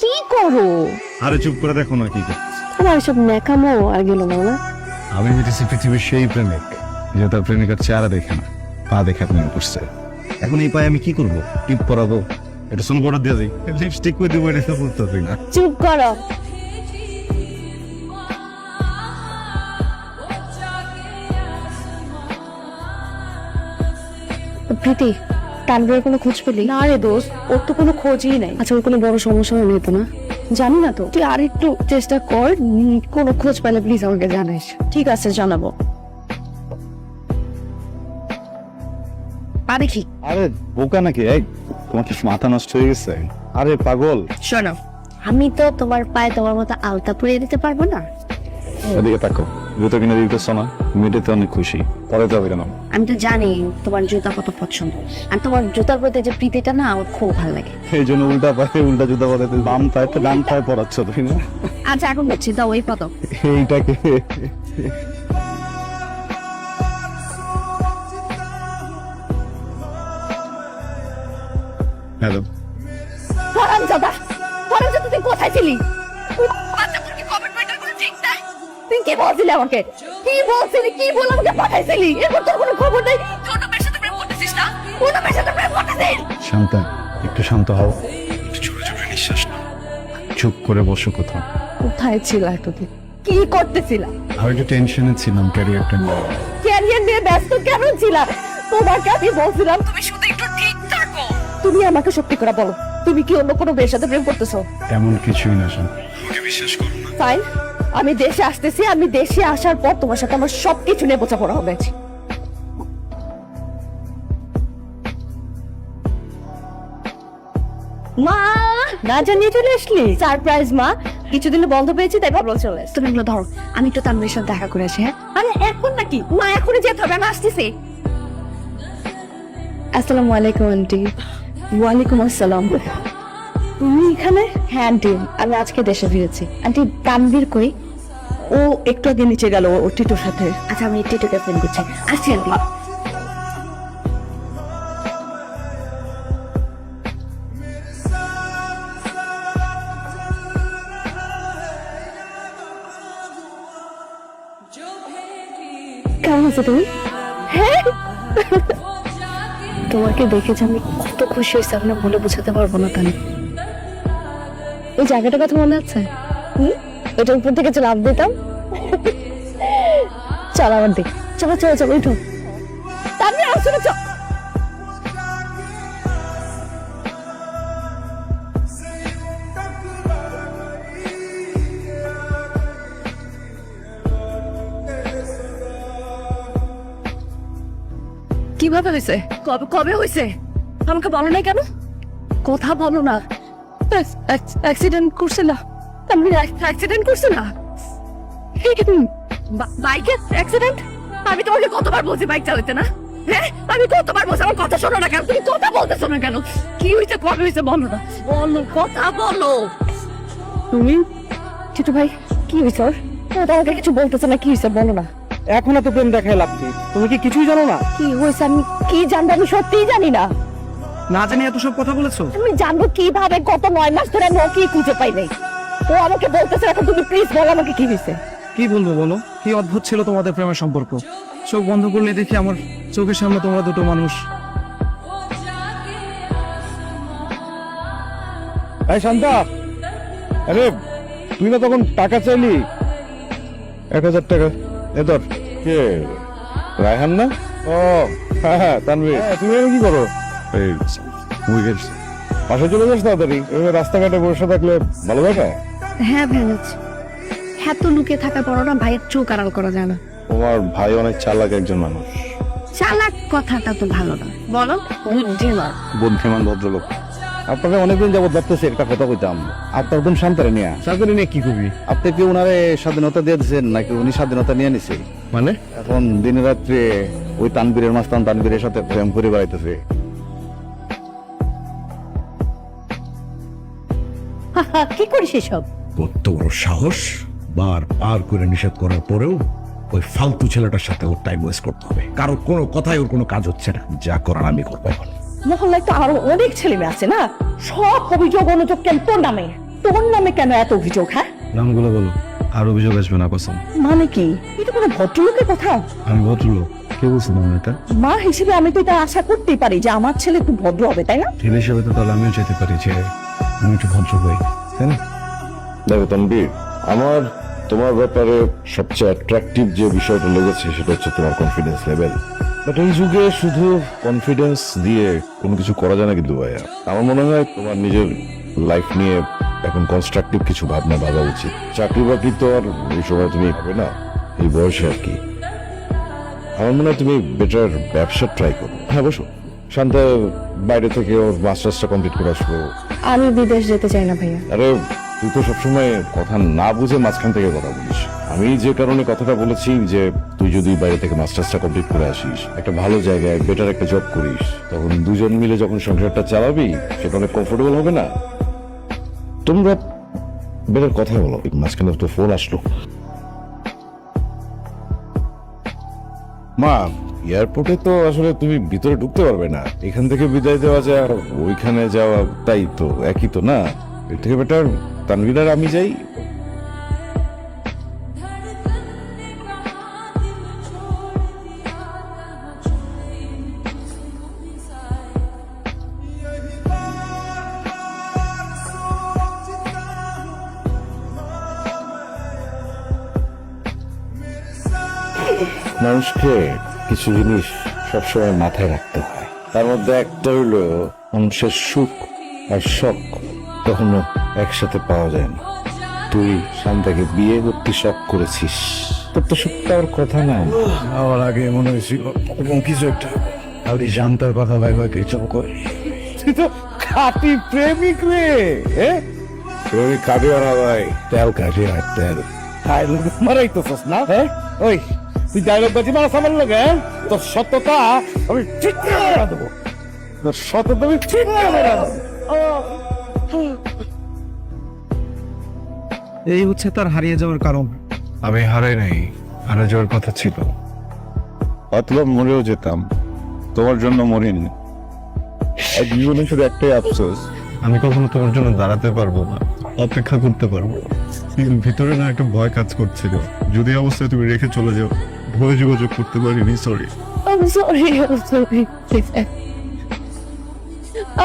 কি করো? আরে চুপ করে দেখো না কি আমার সব নেকামো আর গেল না না। আমি হইতেছি পৃথিবীর সেই প্রেমিক যে তার প্রেমিকার চেহারা দেখে না, পা দেখে প্রেম করছে। এখন এই পায়ে আমি কি করবো? টিপ পরাবো? এটা শুনে বড় দিয়ে যাই, লিপস্টিক করে দেবো, এটা বলতেছি না। চুপ করো। প্রীতি, তানভীরের কোনো খোঁজ পেলি? না রে দোস্ত, ওর তো কোনো খোঁজই নাই। আচ্ছা, ওর কোনো বড় সমস্যা হয়নি তো না? জানি না তো, তুই আর একটু চেষ্টা কর, কোনো খোঁজ পেলে প্লিজ আমাকে জানাইস। ঠিক আছে, জানাবো। আরে কি? আরে বোকা নাকি? এই তোমার কি মাথা নষ্ট হয়ে গেছে? আরে পাগল, শোনো, আমি তো তোমার পায়ে তোমার মতো আলতা পরিয়ে দিতে পারবো না। এদিকে তাকো। জুতো কিনে দিতেছ না, মেয়েটাতে অনেক খুশি। পরে যাবে কেন? আমি তো জানি তোমার জুতা কত পছন্দ, আর তোমার জুতার প্রতি যে প্রীতিটা না আমার খুব ভালো লাগে। এই জন্য উল্টা পায়ে উল্টা জুতা পরাতে বাম পায়ে তো ডান পায়ে পরাচ্ছ তুমি না? আচ্ছা, এখন বলছি দাও ওই পদক। এইটাকে হ্যালো, হারামজাদা, হারামজাদা, তুই কোথায় ছিলি? তুই কি বলছিলি আমাকে? কি বলছিলি? কি বলে আমাকে পাঠাইছিলি? এরপর তোর কোনো খবর নেই? ছোট মেয়ের সাথে প্রেম করতেছিস না? ছোট মেয়ের সাথে প্রেম করতেছিস? শান্ত, একটু শান্ত হও। ছোট ছোট নিঃশ্বাস নাও। চুপ করে বসো কোথাও। কোথায় ছিল এতদিন? কি করতেছিলা? আমি একটু টেনশনে ছিলাম ক্যারিয়ারটা নিয়ে। ক্যারিয়ার নিয়ে ব্যস্ত কেন ছিলা? তোমাকে আমি বলছিলাম তুমি শুধু একটু ঠিক থাকো। তুমি আমাকে সত্যি করে বলো, তুমি কি অন্য কোনো মেয়ের সাথে প্রেম করতেছো? এমন কিছুই না শান্ত, আমাকে বিশ্বাস করো না। ফাইন, আমি দেশে আসতেছি। আমি দেশে আসার পর তোমার সাথে আমার সবকিছু নিয়ে বোঝাপড়া হবে। মা, না জানিয়ে চলে আসলি? সারপ্রাইজ মা, কিছুদিন বন্ধ পেয়েছি তাই ভাবলাম চলে আসছি। তুমি এগুলো ধরো, আমি একটু তানভীরের সাথে দেখা করে আসি। হ্যাঁ? আরে এখন নাকি? মা, এখনই যেতে হবে, আমি আসতেছি। আসসালামু আলাইকুম আন্টি। ওয়ালাইকুম আসসালাম। তুমি এখানে? হ্যাঁ আন্টি, আমি আজকে দেশে ফিরেছি। আন্টি, তানভীর কই? ও একটু আগে নিচে গেল ও টিটুর সাথে। আচ্ছা, আমি টিটুকে ফোন করছি। আসছি আন্টি। কেমন আছো তুমি? হ্যাঁ, তোমাকে দেখেছি আমি কত খুশি হয়েছি, আপনি বলে বোঝাতে পারবো না। তাহলে ওই জায়গাটার কথা মনে আছে? ওইটার উপর থেকে লাফ দিতাম। চল আমার দিক, চলো চলো চলো, উঠো। তারপরে আসলে চল। কিভাবে হয়েছে? কবে কবে হয়েছে? আমাকে বলো না কেন? কথা বলো না। অ্যাক্সিডেন্ট করছে না? আমি অ্যাক্সিডেন্ট করছে না? বাইকের অ্যাক্সিডেন্ট? আমি তোমাকে কতবার বলছি বাইক চালাতে না? হ্যাঁ, আমি কতবার বলছি, আমার কথা শোনো না কেন? তুমি কথা বলতেছো না কেন? কি হয়েছে? কবে হয়েছে? বলো না, বলো, কথা বলো। তুমি টিটু ভাই, কি হয়েছে ওর? তোমাকে কিছু বলতেছে না, কি হয়েছে বলো না। এখন এত প্রেম দেখায় লাভ কি? তুমি কি কিছুই জানো না? কি হয়েছে আমি কি জানবো? আমি সত্যিই জানি না। না জানি এত সব কথা বলেছো? আমি জানবো কিভাবে? গত 9 মাস ধরে আমি ওকে খুঁজে পাই নাই। ও আমাকে বলতেছে, এখন তুমি প্লিজ বলো আমাকে কি হয়েছে। কি বলবো বলো? কি অদ্ভুত ছিল তোমাদের প্রেমের সম্পর্ক। চোখ বন্ধ করলে দেখি আমার চোখের সামনে তোমরা দুটো মানুষ। এই শান্তা, আরে তুই না তখন টাকা চাইলি 1000 টাকা, এ ধর। কে? রায়হান না? ও হ্যাঁ হ্যাঁ, তানভীর। তুমি এখানে কি করো? এই উইকেট পাশে চলে যাস তাড়াতাড়ি। এভাবে রাস্তাঘাটে বসে থাকলে ভালো দেখায়? হ্যাঁ ভেবেছ, এত লুকিয়ে থাকার পরও না ভাইয়ের চোখ আড়াল করা যায় না। তোমার ভাই অনেক চালাক একজন মানুষ। চালাক কথাটা তো ভালো না, বলো বুদ্ধিমান। বুদ্ধিমান ভদ্রলোক। আপনাকে অনেকদিন যাবত ভাবতেছি একটা কথা কইতাম। আপনার একদম শান্তরে নিয়ে কি করবি? আপনি কি ওনারে স্বাধীনতা দিয়ে দিচ্ছেন নাকি উনি স্বাধীনতা নিয়ে নিছে? মানে এখন দিনে রাত্রে ওই তানবীরের মাস্তান তানবীরের সাথে প্রেম করে বেড়াইতেছে। কি করিস এসব? কত বড় সাহস! বার পার করে নিষেধ করার পরেও ওই ফালতু ছেলেটার সাথে ওর টাইম ওয়েস্ট করতে হবে। কারো কোনো কথাই ওর কোনো কাজ হচ্ছে না। যা করার আমি করবো এখন। মহল্লায় তো আরো অনেক ছেলে মেয়ে আছে না, সব অভিযোগ অনুযোগ কেন তোর নামে? তোর নামে কেন এত অভিযোগ? হ্যাঁ, নামগুলো বলো, আর অভিযোগ আসবে না কসম। মানে কি? এটা কোনো ভদ্রলোকের কথা? আমি ভদ্রলোক, কে বলছি তোমার এটা? মা হিসেবে আমি তো এটা আশা করতেই পারি যে আমার ছেলে খুব ভদ্র হবে, তাই না? ছেলে হিসেবে তো তাহলে আমিও যেতে পারি যে আমি একটু ভদ্র হই, তাই না? দেখো তানভীর, আমার তোমার ব্যাপারে সবচেয়ে অ্যাট্রাকটিভ যে বিষয়টা লেগেছে সেটা হচ্ছে তোমার কনফিডেন্স লেভেল। বাট এই যুগে শুধু কনফিডেন্স দিয়ে কোনো কিছু করা যায় না কিন্তু ভাইয়া। আমার মনে হয় তোমার নিজের লাইফ নিয়ে এখন কনস্ট্রাকটিভ কিছু ভাবনা ভাবা উচিত। চাকরি বাকরি তো আর এই সময় তুমি হবে না, এই বয়সে আর কি। আমার মনে হয় তুমি বেটার ব্যবসা ট্রাই করো। হ্যাঁ বসো, শান্তা বাইরে থেকে ওর মাস্টার্সটা কমপ্লিট করে আসবো। আমি বিদেশ যেতে চাই না ভাইয়া। আরে তুই তো সবসময় কথা না বুঝে মাঝখান থেকে কথা বলিস। আমি যে কারণে কথাটা বলেছি যে তুই যদি বাইরে থেকে মাস্টার্সটা কমপ্লিট করে আসিস, একটা ভালো জায়গায় বেটার একটা জব করিস, তখন দুজন মিলে যখন সংসারটা চালাবি সেটা অনেক কমফোর্টেবল হবে না? তোমরা বেটার কথা বলো। মাঝখানে তো ফোন আসলো। মা, এয়ারপোর্টে তো আসলে তুমি ভিতরে ঢুকতে পারবে না। এখান থেকে বিদায় দেওয়া যায় আর ওইখানে যাওয়া তাই তো একই তো না? এর থেকে বেটার তানভীর আর আমি যাই। মানুষকে কিছু জিনিস সবসময় মাথায় রাখতে হয়। তার মধ্যে একটা হইল মানুষের সুখ আর শখ কখনো একসাথে পাওয়া যায় না। তুই শান্তাকে বিয়ে করতে শখ করেছিস, তোর তো সুখ পাওয়ার কথা না। আমার আগে মনে হয়েছিল এবং কিছু একটা আমি জানতার কথা ভাইবা কিছু করে। তুই তো খাঁটি প্রেমিক রে। প্রেমিক কাটে না ভাই, তেল কাটে আর তেল মারাইতেছস না? হ্যাঁ, ওই তুই ডায়লগ বাজি মারা সামাল লাগে। তোর সততা আমি ঠিক করে দেবো, তোর সততা আমি ঠিক করে দেবো। এই হচ্ছে তার হারিয়ে যাওয়ার কারণ। আমি হারাই নাই, হারা যাওয়ার কথা ছিল। অথবা মরেও যেতাম, তোমার জন্য মরিনি। আর জীবনে শুধু একটাই আফসোস, আমি কখনো তোমার জন্য দাঁড়াতে পারবো না, অপেক্ষা করতে পারবো। কিন্তু ভিতরে না একটা ভয় কাজ করছিল, যদি অবস্থায় তুমি রেখে চলে যাও, ভয় যোগাযোগ করতে পারিনি। Sorry. I'm sorry, I'm sorry.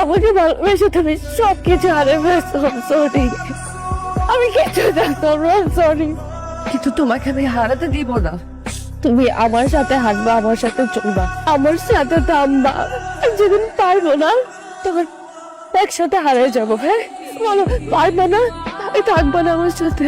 আমাকে ভালোবেসে তুমি সব কিছু হারে ফেলছো। সরি, আমি কিছু জানতাম না। সরি, কিন্তু তোমাকে আমি হারাতে দিব না। তুমি আমার সাথে হাঁটবা, আমার সাথে চলবা, আমার সাথে থামবা। আর যেদিন পারবো না তখন একসাথে হারিয়ে যাবো। হ্যাঁ বলো, পারবে না? আমি থাকবো না আমার সাথে।